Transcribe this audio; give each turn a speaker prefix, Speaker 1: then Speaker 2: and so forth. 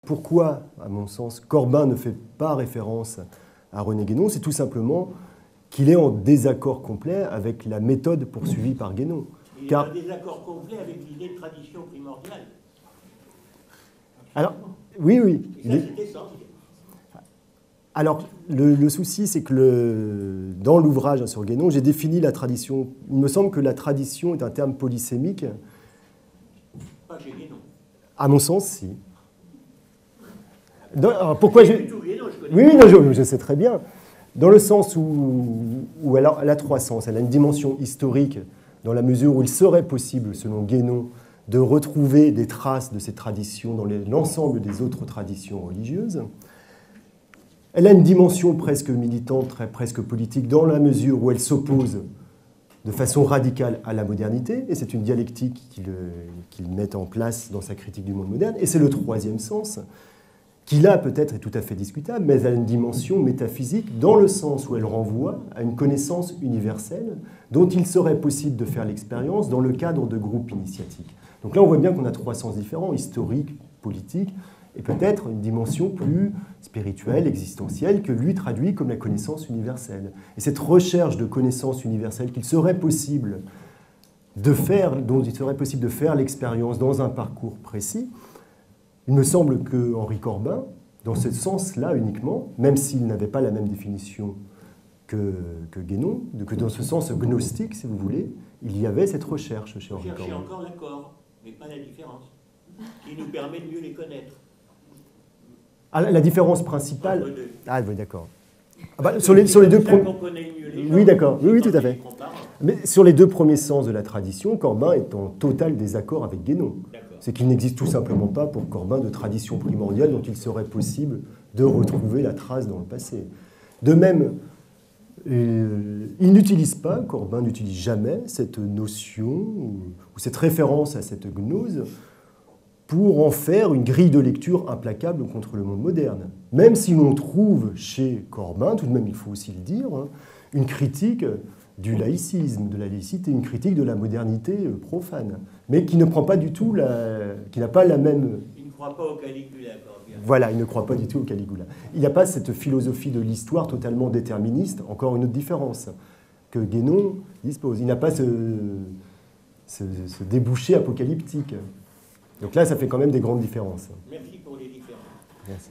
Speaker 1: Pourquoi, à mon sens, Corbin ne fait pas référence à René Guénon? C'est tout simplement qu'il est en désaccord complet avec la méthode poursuivie par Guénon.
Speaker 2: Il est en désaccord complet avec l'idée de tradition primordiale.
Speaker 1: Alors, oui.
Speaker 2: Et ça, c'est essentiel.
Speaker 1: Alors, le souci, c'est que dans l'ouvrage sur Guénon, j'ai défini la tradition. Il me semble que la tradition est un terme polysémique.
Speaker 2: Pas chez Guénon.
Speaker 1: À mon sens, si. Alors, pourquoi
Speaker 2: Guénon, je connais.
Speaker 1: Oui, non, je sais très bien. Dans le sens où elle a trois sens. Elle a une dimension historique, dans la mesure où il serait possible, selon Guénon, de retrouver des traces de ces traditions dans l'ensemble des autres traditions religieuses. Elle a une dimension presque militante, presque politique, dans la mesure où elle s'oppose de façon radicale à la modernité, et c'est une dialectique qu'il met en place dans sa critique du monde moderne. Et c'est le troisième sens, qui là peut-être est tout à fait discutable, mais elle a une dimension métaphysique dans le sens où elle renvoie à une connaissance universelle dont il serait possible de faire l'expérience dans le cadre de groupes initiatiques. Donc là on voit bien qu'on a trois sens différents, historique, politique, et peut-être une dimension plus spirituelle, existentielle, que lui traduit comme la connaissance universelle. Et cette recherche de connaissance universelle qu'il serait possible de faire, dont il serait possible de faire l'expérience dans un parcours précis, il me semble que Henri Corbin, dans ce sens-là uniquement, même s'il n'avait pas la même définition que Guénon, que dans ce sens gnostique, si vous voulez, il y avait cette recherche chez Henri Corbin.
Speaker 2: Chercher encore l'accord, mais pas la différence, qui nous permet de mieux les connaître.
Speaker 1: Ah, la différence principale...
Speaker 2: Entre deux.
Speaker 1: Ah oui, d'accord. Ah bah, sur les deux premiers... Oui, d'accord. Oui, tout à fait. Mais sur les deux premiers sens de la tradition, Corbin est en total désaccord avec Guénon. C'est qu'il n'existe tout simplement pas pour Corbin de tradition primordiale dont il serait possible de retrouver la trace dans le passé. De même, il n'utilise pas, Corbin n'utilise jamais cette notion ou cette référence à cette gnose pour en faire une grille de lecture implacable contre le monde moderne. Même si l'on trouve chez Corbin, tout de même il faut aussi le dire, une critique du laïcisme, de la laïcité, une critique de la modernité profane, mais qui ne prend pas du tout qui n'a pas la même...
Speaker 2: Il ne croit pas au Caligula, Corbin.
Speaker 1: Voilà, il ne croit pas du tout au Caligula. Il n'y a pas cette philosophie de l'histoire totalement déterministe, encore une autre différence, que Guénon dispose. Il n'a pas ce débouché apocalyptique. Donc là, ça fait quand même des grandes différences.
Speaker 2: Merci pour les différences.
Speaker 1: Merci.